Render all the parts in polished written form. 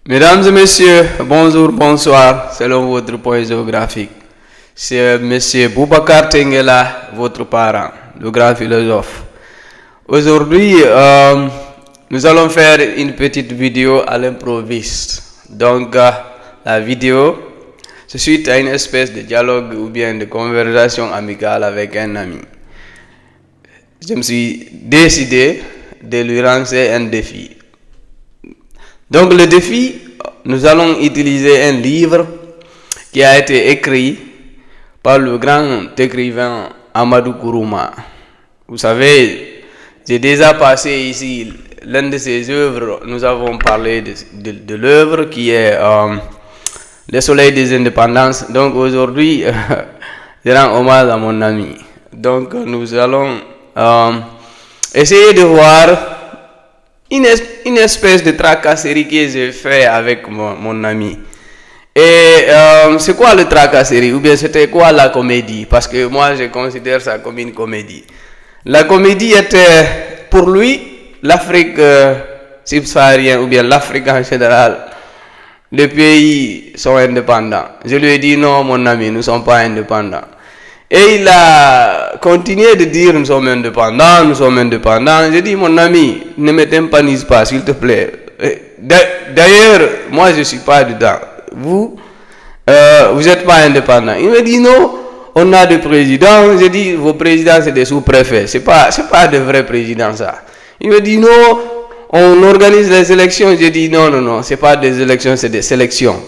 Mesdames et messieurs, bonjour, bonsoir, selon votre point géographique. C'est monsieur Boubacar Tengela, votre parent, le grand philosophe. Aujourd'hui, nous allons faire une petite vidéo à l'improviste. Donc, la vidéo, c'est suite à une espèce de dialogue ou bien de conversation amicale avec un ami. Je me suis décidé de lui lancer un défi. Donc le défi, nous allons utiliser un livre qui a été écrit par le grand écrivain Amadou Kourouma. Vous savez, j'ai déjà passé ici l'une de ses œuvres. Nous avons parlé de l'œuvre qui est Le Soleil des Indépendances. Donc aujourd'hui, je rends hommage à mon ami. Donc nous allons essayer de voir une espèce de tracasserie que j'ai fait avec mon ami. Et c'est quoi le tracasserie? Ou bien c'était quoi la comédie? Parce que moi je considère ça comme une comédie. La comédie était pour lui l'Afrique subsaharienne ou bien l'Afrique en général. Les pays sont indépendants. Je lui ai dit non mon ami, nous ne sommes pas indépendants. Et il a continué de dire nous sommes indépendants, nous sommes indépendants. J'ai dit mon ami, ne me tympanise pas s'il te plaît. D'ailleurs, moi je ne suis pas dedans. Vous n'êtes pas indépendant. Il me dit non, on a des présidents. J'ai dit vos présidents c'est des sous-préfets. C'est pas de vrais présidents ça. Il me dit non, on organise les élections. J'ai dit non, c'est pas des élections, c'est des sélections.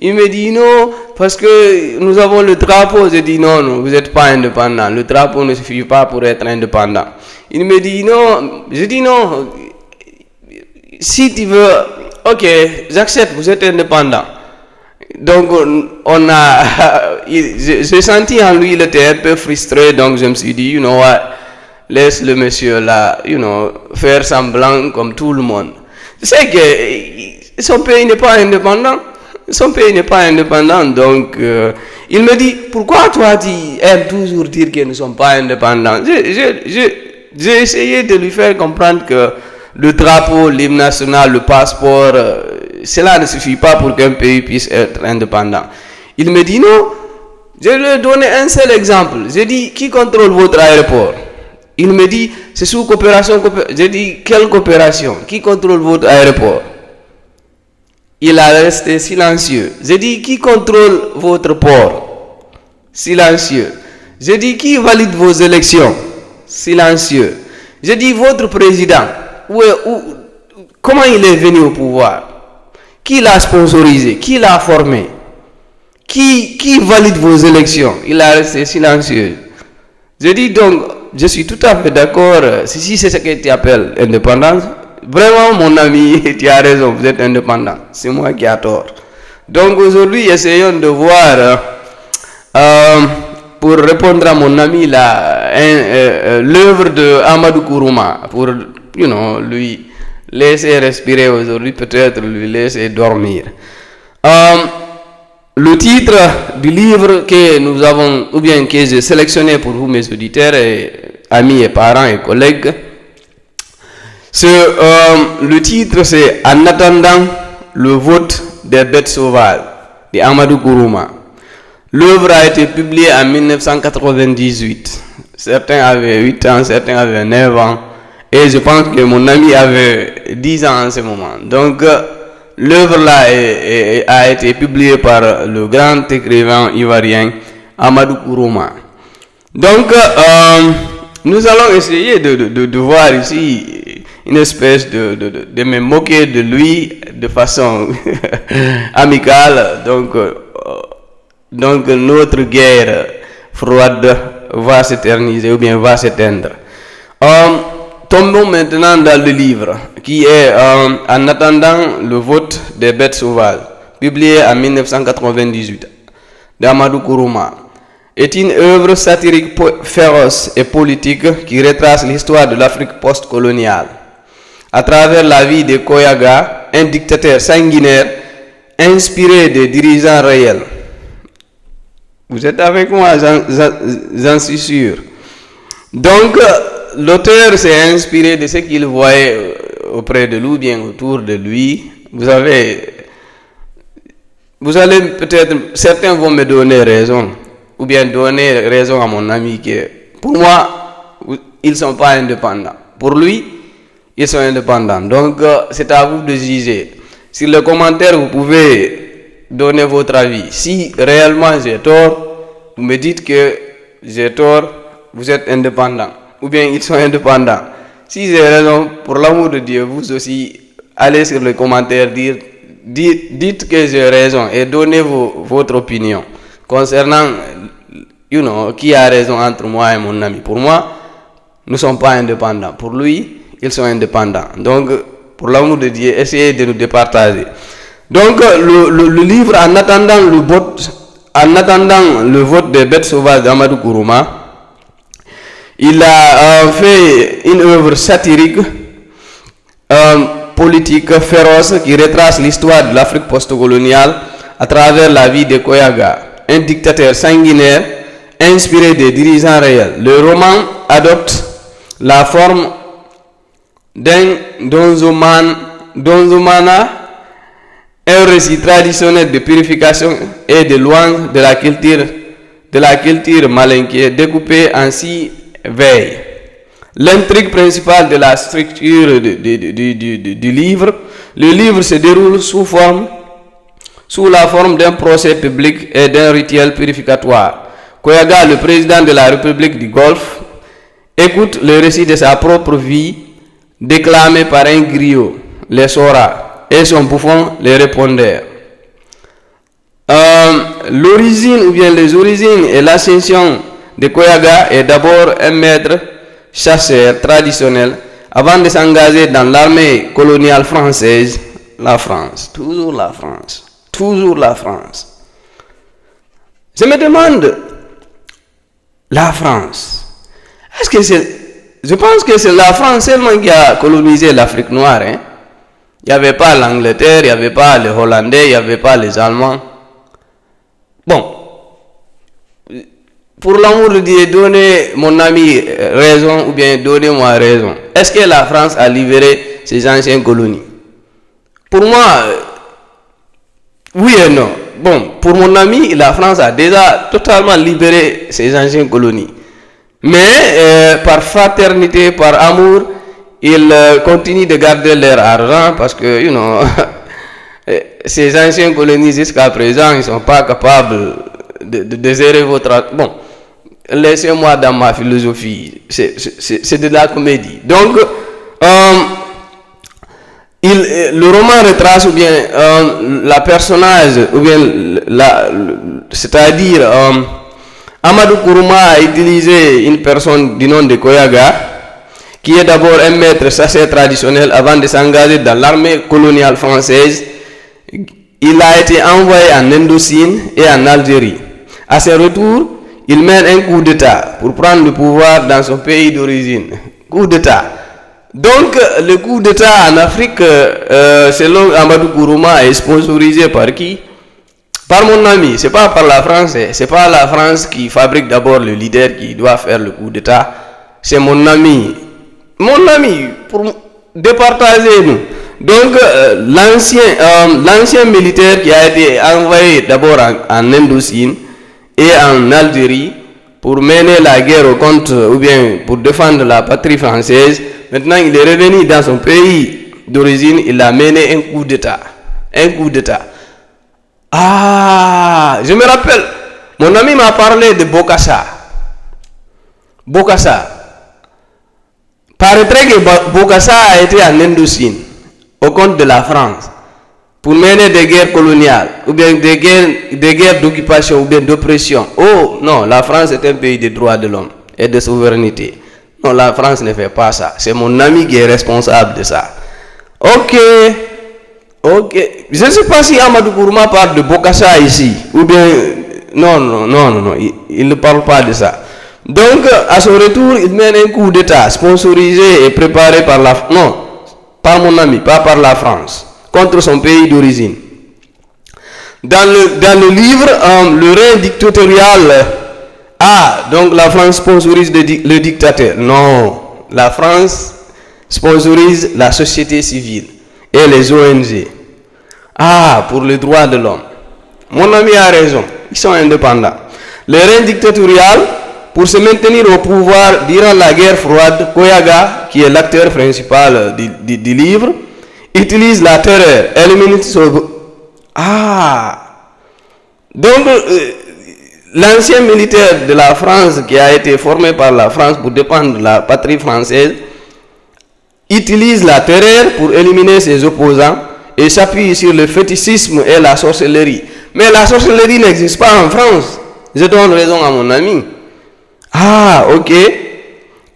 Il me dit non, parce que nous avons le drapeau. Je dis non, vous n'êtes pas indépendant. Le drapeau ne suffit pas pour être indépendant. Il me dit non. Je dis non. Si tu veux, ok, j'accepte, vous êtes indépendant. Donc, j'ai senti en lui, il était un peu frustré. Donc, je me suis dit, you know what, laisse le monsieur là, faire semblant comme tout le monde. Je sais que son pays n'est pas indépendant. Son pays n'est pas indépendant, donc il me dit, pourquoi toi tu aimes toujours dire que nous ne sommes pas indépendants? J'ai essayé de lui faire comprendre que le drapeau, l'hymne national, le passeport, cela ne suffit pas pour qu'un pays puisse être indépendant. Il me dit non, je lui ai donné un seul exemple. J'ai dit, qui contrôle votre aéroport? Il me dit, c'est sous coopération. J'ai dit, quelle coopération? Qui contrôle votre aéroport? Il a resté silencieux. J'ai dit, qui contrôle votre port? Silencieux. J'ai dit, qui valide vos élections? Silencieux. J'ai dit, votre président, comment il est venu au pouvoir? Qui l'a sponsorisé? Qui l'a formé? Qui valide vos élections? Il a resté silencieux. J'ai dit, donc, je suis tout à fait d'accord. Si c'est ce que tu appelles indépendance, vraiment, mon ami, tu as raison, vous êtes indépendant. C'est moi qui ai tort. Donc aujourd'hui, essayons de voir, pour répondre à mon ami, l'œuvre de Amadou Kourouma, pour, lui laisser respirer aujourd'hui, peut-être lui laisser dormir. Le titre du livre que nous avons, ou bien que j'ai sélectionné pour vous, mes auditeurs, et amis et parents et collègues, le titre c'est En attendant le vote des bêtes sauvages de Amadou Kourouma. L'œuvre a été publiée en 1998. Certains avaient 8 ans, certains avaient 9 ans. Et je pense que mon ami avait 10 ans en ce moment. Donc l'œuvre là a été publiée par le grand écrivain ivoirien Amadou Kourouma. Donc nous allons essayer de voir ici une espèce de me moquer de lui de façon amicale. Donc notre guerre froide va s'éterniser ou bien va s'éteindre. Tombons maintenant dans le livre qui est En attendant le vote des bêtes sauvages, publié en 1998 d'Amadou Kourouma. Est une œuvre satirique féroce et politique qui retrace l'histoire de l'Afrique post-coloniale à travers la vie de Koyaga, un dictateur sanguinaire inspiré des dirigeants réels. Vous êtes avec moi, j'en suis sûr. Donc, l'auteur s'est inspiré de ce qu'il voyait auprès de lui, bien autour de lui. Vous savez, vous allez peut-être, certains vont me donner raison, ou bien donner raison à mon ami que, pour moi, ils ne sont pas indépendants. Pour lui, ils sont indépendants. Donc, c'est à vous de juger. Sur le commentaire, vous pouvez donner votre avis. Si réellement j'ai tort, vous me dites que j'ai tort, vous êtes indépendant. Ou bien ils sont indépendants. Si j'ai raison, pour l'amour de Dieu, vous aussi, allez sur les commentaires, dites que j'ai raison et donnez votre opinion concernant, qui a raison entre moi et mon ami. Pour moi, nous ne sommes pas indépendants. Pour lui, ils sont indépendants. Donc, pour l'amour de Dieu, essayez de nous départager. Donc, le livre, en attendant le vote des bêtes sauvages d'Amadou Kourouma, il a fait une œuvre satirique, politique féroce qui retrace l'histoire de l'Afrique post-coloniale à travers la vie de Koyaga, un dictateur sanguinaire inspiré des dirigeants réels. Le roman adopte la forme d'un donzomana, un récit traditionnel de purification et de louange de la culture malinké, découpé en 6 veilles. L'intrigue principale de la structure du livre, le livre se déroule sous la forme d'un procès public et d'un rituel purificatoire. Koyaga, le président de la République du Golfe, écoute le récit de sa propre vie déclamé par un griot, les Sora, et son bouffon, les répondeurs. L'origine ou bien les origines et l'ascension de Koyaga est d'abord un maître chasseur traditionnel avant de s'engager dans l'armée coloniale française. La France, toujours la France, toujours la France. Je me demande, la France, est-ce que je pense que c'est la France seulement qui a colonisé l'Afrique noire. Hein? Il n'y avait pas l'Angleterre, il n'y avait pas les Hollandais, il n'y avait pas les Allemands. Bon, pour l'amour de Dieu, donnez mon ami raison ou bien donnez-moi raison. Est-ce que la France a libéré ses anciennes colonies? Pour moi, oui et non. Bon, pour mon ami, la France a déjà totalement libéré ses anciennes colonies. Mais par fraternité, par amour, ils continuent de garder leur argent parce que, ces anciennes colonies jusqu'à présent, ils ne sont pas capables de gérer votre argent. Bon, laissez-moi dans ma philosophie, c'est de la comédie. Donc, le roman retrace ou bien la personnage, ou bien c'est-à-dire Amadou Kourouma a utilisé une personne du nom de Koyaga, qui est d'abord un maître chasseur traditionnel avant de s'engager dans l'armée coloniale française. Il a été envoyé en Indochine et en Algérie. À ses retours, il mène un coup d'État pour prendre le pouvoir dans son pays d'origine. Coup d'État. Donc, le coup d'État en Afrique, selon Amadou Kourouma, est sponsorisé par qui? Par mon ami. C'est pas par la France. C'est pas la France qui fabrique d'abord le leader qui doit faire le coup d'État. C'est mon ami. Mon ami, pour départager-nous. Donc, l'ancien militaire qui a été envoyé d'abord en Indochine et en Algérie pour mener la guerre contre, ou bien pour défendre la patrie française, maintenant il est revenu dans son pays d'origine, il a mené un coup d'État. Un coup d'État. Ah, je me rappelle, mon ami m'a parlé de Bokassa. Bokassa. Paraîtrait que Bokassa a été en Indochine, au compte de la France, pour mener des guerres coloniales, ou bien des guerres d'occupation, ou bien d'oppression. Oh, non, la France est un pays de droits de l'homme et de souveraineté. Non, la France ne fait pas ça. C'est mon ami qui est responsable de ça. Ok. Je ne sais pas si Amadou Kourouma parle de Bokassa ici, ou bien... Non, il ne parle pas de ça. Donc, à son retour, il mène un coup d'État sponsorisé et préparé par par mon ami, pas par la France, contre son pays d'origine. Dans le livre, le règne dictatorial, donc la France sponsorise le dictateur. Non, la France sponsorise la société civile et les ONG. Pour les droits de l'homme. Mon ami a raison. Ils sont indépendants. Le règne dictatorial, pour se maintenir au pouvoir durant la guerre froide, Koyaga, qui est l'acteur principal du livre, utilise la terreur. Donc, l'ancien militaire de la France qui a été formé par la France pour défendre la patrie française utilise la terreur pour éliminer ses opposants et s'appuie sur le fétichisme et la sorcellerie. Mais la sorcellerie n'existe pas en France. Je donne raison à mon ami. Ah, ok.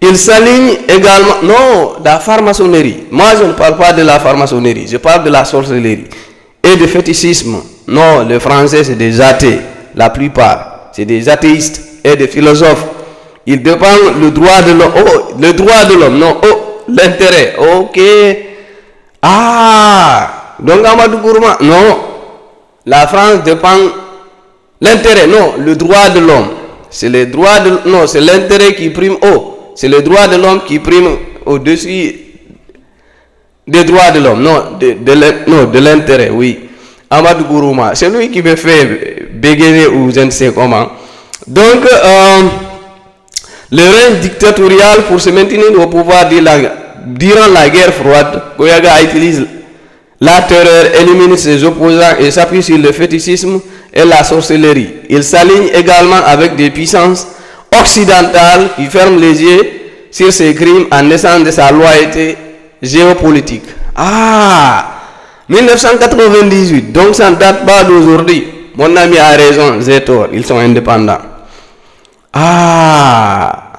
Il s'aligne également... Non, la franc-maçonnerie. Moi, je ne parle pas de la franc-maçonnerie. Je parle de la sorcellerie et du fétichisme. Non, les Français, c'est des athées. La plupart, c'est des athéistes et des philosophes. Ils défendent le droit de l'homme. Oh, le droit de l'homme. Non, oh, l'intérêt. Ok. Ah, donc Amadou Gourma. Non, la France défend l'intérêt. Non, le droit de l'homme. C'est le droit de... Non, c'est l'intérêt qui prime. Oh, c'est le droit de l'homme qui prime au-dessus des droits de l'homme. Non, de l'intérêt, oui. Amadou Gourouma, c'est lui qui me fait bégayer ou je ne sais comment. Donc, le règne dictatorial, pour se maintenir au pouvoir durant la guerre froide, Koyaga utilise la terreur, élimine ses opposants et s'appuie sur le fétichisme et la sorcellerie. Il s'aligne également avec des puissances occidentales qui ferment les yeux sur ses crimes en naissant de sa loyauté géopolitique. Ah, 1998, donc ça ne date pas d'aujourd'hui. Mon ami a raison, j'ai tort, ils sont indépendants. Ah,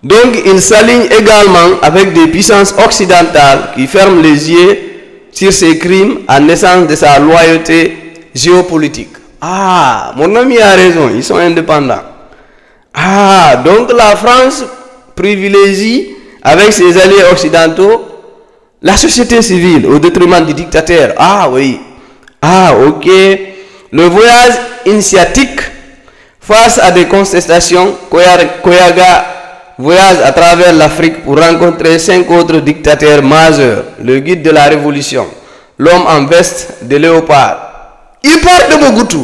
donc il s'aligne également avec des puissances occidentales qui ferment les yeux sur ses crimes en naissance de sa loyauté géopolitique. Ah, mon ami a raison, ils sont indépendants. Ah, donc la France privilégie avec ses alliés occidentaux la société civile au détriment du dictateur. Ah oui. Ah ok. Le voyage initiatique face à des contestations, Koyaga voyage à travers l'Afrique pour rencontrer 5 autres dictateurs majeurs. Le guide de la révolution, l'homme en veste de léopard. Il parle de Mobutu.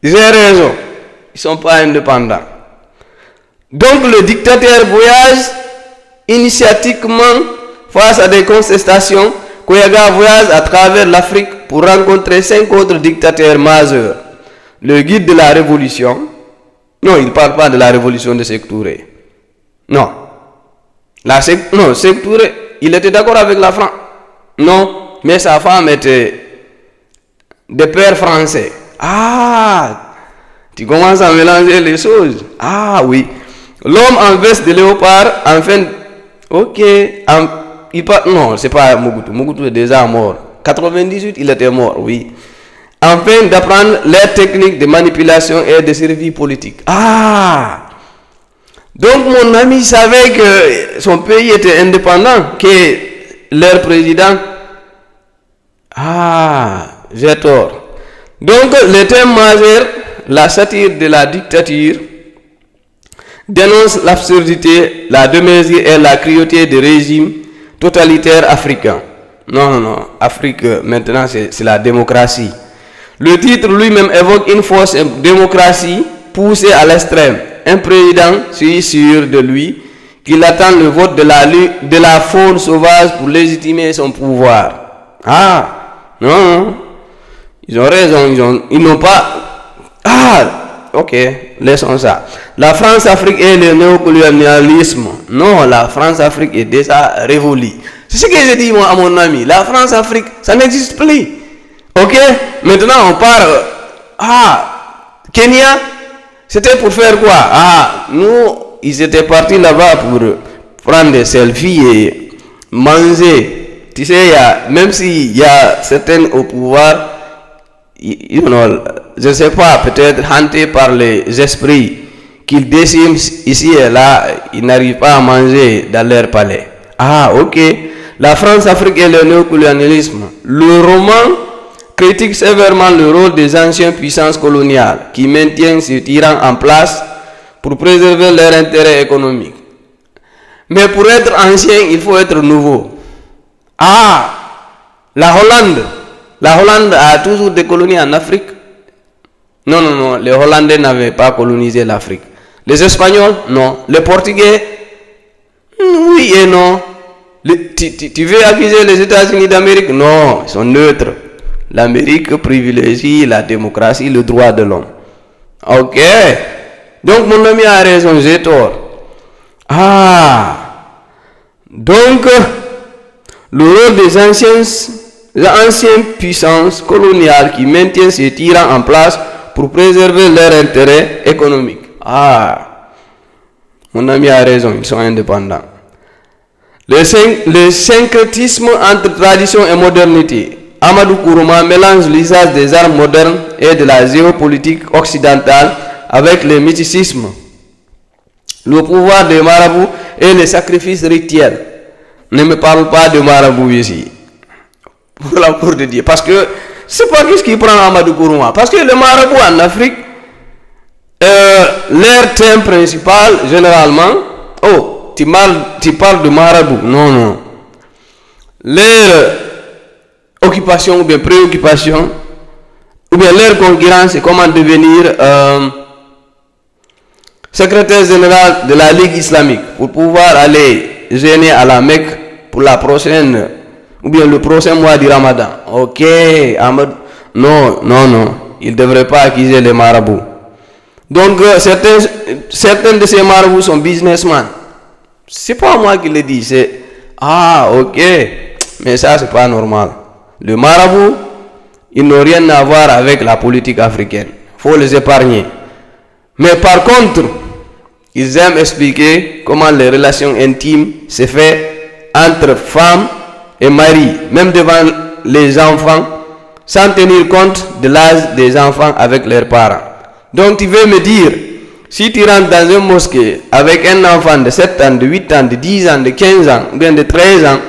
J'ai raison. Ils ne sont pas indépendants. Donc le dictateur voyage initiatiquement face à des contestations. Koyaga voyage à travers l'Afrique pour rencontrer 5 autres dictateurs majeurs. Le guide de la révolution. Non, il ne parle pas de la révolution de Sékou Touré. Non. Non, Sékou Touré, il était d'accord avec la France. Non, mais sa femme était de père français. Ah, tu commences à mélanger les choses. Ah oui. L'homme en veste de léopard, enfin, ok, non, c'est pas Mobutu. Mobutu est déjà mort. 98, il était mort, oui. Afin d'apprendre les techniques de manipulation et de survie politique. Ah! Donc mon ami savait que son pays était indépendant, que leur président... Ah, j'ai tort. Donc le thème majeur, la satire de la dictature, dénonce l'absurdité, la démesure et la cruauté des régimes totalitaires africains. Non, Afrique maintenant c'est la démocratie. Le titre lui-même évoque une fausse démocratie poussée à l'extrême. Un président sûr de lui qu'il attend le vote de la faune sauvage pour légitimer son pouvoir. Ah, non, ils ont raison, ils n'ont pas... Ah, ok, laissons ça. La France-Afrique et le néocolonialisme. Non, la France-Afrique est déjà révolue. C'est ce que j'ai dit moi à mon ami. La France-Afrique, ça n'existe plus. Ok, maintenant on parle. Ah, Kenya, c'était pour faire quoi? Ah, nous, ils étaient partis là-bas pour prendre des selfies et manger. Tu sais, même s'il y a certains au pouvoir, you know, je ne sais pas, peut-être hantés par les esprits qu'ils déciment ici et là, ils n'arrivent pas à manger dans leur palais. Ah, ok. La France-Afrique et le néocolonialisme. Le roman critique sévèrement le rôle des anciennes puissances coloniales qui maintiennent ces tyrans en place pour préserver leurs intérêts économiques. Mais pour être ancien, il faut être nouveau. Ah, la Hollande a toujours des colonies en Afrique. Non, non, non, les Hollandais n'avaient pas colonisé l'Afrique. Les Espagnols, non. Les Portugais, oui et non. Tu veux accuser les États-Unis d'Amérique? Non, ils sont neutres. L'Amérique privilégie la démocratie, le droit de l'homme. Ok. Donc mon ami a raison, j'ai tort. Ah. Donc, le rôle des anciennes puissances coloniales qui maintiennent ces tyrans en place pour préserver leurs intérêts économiques. Ah. Mon ami a raison, ils sont indépendants. Le syncrétisme entre tradition et modernité. Amadou Kourouma mélange l'usage des armes modernes et de la géopolitique occidentale avec le mysticisme, le pouvoir des marabouts et les sacrifices rituels. Ne me parle pas de marabouts ici, pour l'amour de Dieu. Parce que c'est pas qu'est-ce qui prend Amadou Kourouma. Parce que les marabouts en Afrique, leur thème principal, généralement, oh, tu parles de marabout. Non, non. Leur occupation ou bien préoccupation, ou bien leur concurrence, c'est comment devenir secrétaire général de la Ligue islamique pour pouvoir aller gêner à la Mecque pour la prochaine, ou bien le prochain mois du Ramadan. Ok, Ahmed, non, non, non, il ne devrait pas accuser les marabouts. Donc, certains de ces marabouts sont businessmen. C'est pas moi qui le dis, c'est ah, ok, mais ça, c'est pas normal. Le marabout, ils n'ont rien à voir avec la politique africaine. Il faut les épargner. Mais par contre, ils aiment expliquer comment les relations intimes se font entre femmes et mari, même devant les enfants, sans tenir compte de l'âge des enfants avec leurs parents. Donc tu veux me dire, si tu rentres dans une mosquée avec un enfant de 7 ans, de 8 ans, de 10 ans, de 15 ans, ou bien de 13 ans,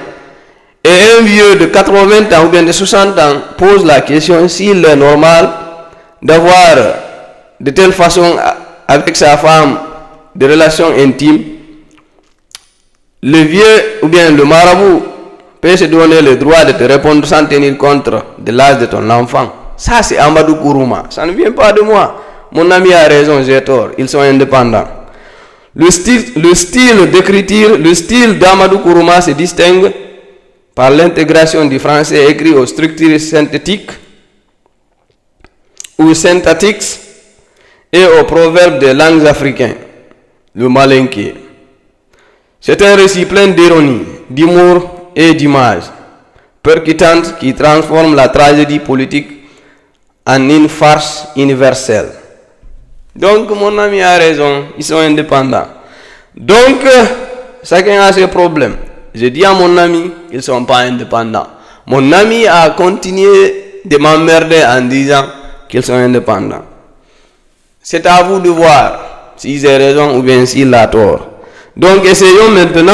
et un vieux de 80 ans ou bien de 60 ans pose la question s'il est normal d'avoir de telle façon avec sa femme des relations intimes, le vieux ou bien le marabout peut se donner le droit de te répondre sans tenir compte de l'âge de ton enfant. Ça, c'est Amadou Kourouma. Ça ne vient pas de moi. Mon ami a raison, j'ai tort. Ils sont indépendants. Le style d'écriture, le style d'Amadou Kourouma se distingue par l'intégration du français écrit aux structures synthétiques ou synthétiques et aux proverbes des langues africaines, le malinké. C'est un récit plein d'ironie, d'humour et d'images percutantes qui transforme la tragédie politique en une farce universelle. Donc mon ami a raison, ils sont indépendants. Donc chacun a ses problèmes. Je dis à mon ami, ils ne sont pas indépendants. Mon ami a continué de m'emmerder en disant qu'ils sont indépendants. C'est à vous de voir s'ils ont raison ou bien s'ils ont tort. Donc essayons maintenant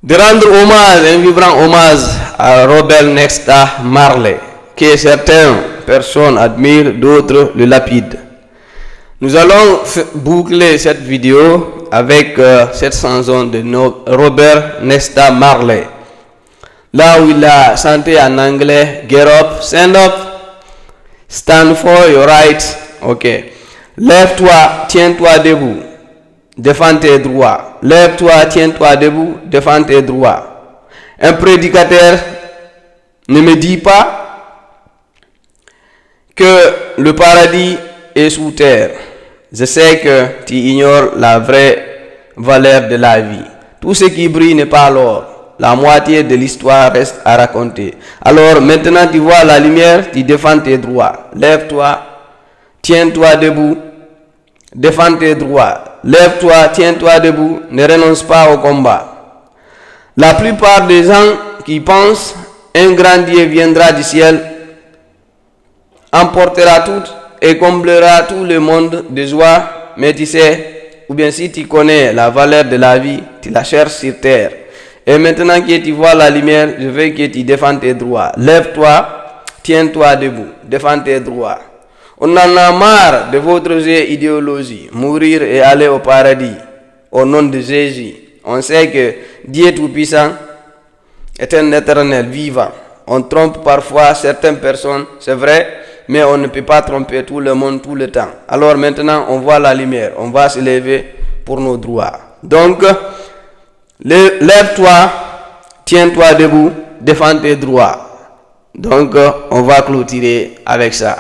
de rendre hommage, un vibrant hommage à Robert Nesta Marley, que certaines personnes admirent, d'autres le lapident. Nous allons boucler cette vidéo avec cette chanson de Robert Nesta Marley. Là où il a chanté en anglais, get up, stand for your rights. Ok. Lève-toi, tiens-toi debout, défends tes droits. Lève-toi, tiens-toi debout, défends tes droits. Un prédicateur ne me dit pas que le paradis est sous terre. Je sais que tu ignores la vraie valeur de la vie. Tout ce qui brille n'est pas l'or. La moitié de l'histoire reste à raconter. Alors maintenant tu vois la lumière, tu défends tes droits. Lève-toi, tiens-toi debout, défends tes droits. Lève-toi, tiens-toi debout, ne renonce pas au combat. La plupart des gens qui pensent un grand Dieu viendra du ciel, emportera tout et comblera tout le monde de joie, mais tu sais, ou bien si tu connais la valeur de la vie, tu la cherches sur terre. Et maintenant que tu vois la lumière, je veux que tu défends tes droits. Lève-toi, tiens-toi debout, défends tes droits. On en a marre de votre idéologie, mourir et aller au paradis, au nom de Jésus. On sait que Dieu Tout-Puissant est un éternel vivant. On trompe parfois certaines personnes, c'est vrai, mais on ne peut pas tromper tout le monde tout le temps. Alors maintenant, on voit la lumière, on va se lever pour nos droits. Donc, lève-toi, tiens-toi debout, défends tes droits. Donc, on va clôturer avec ça.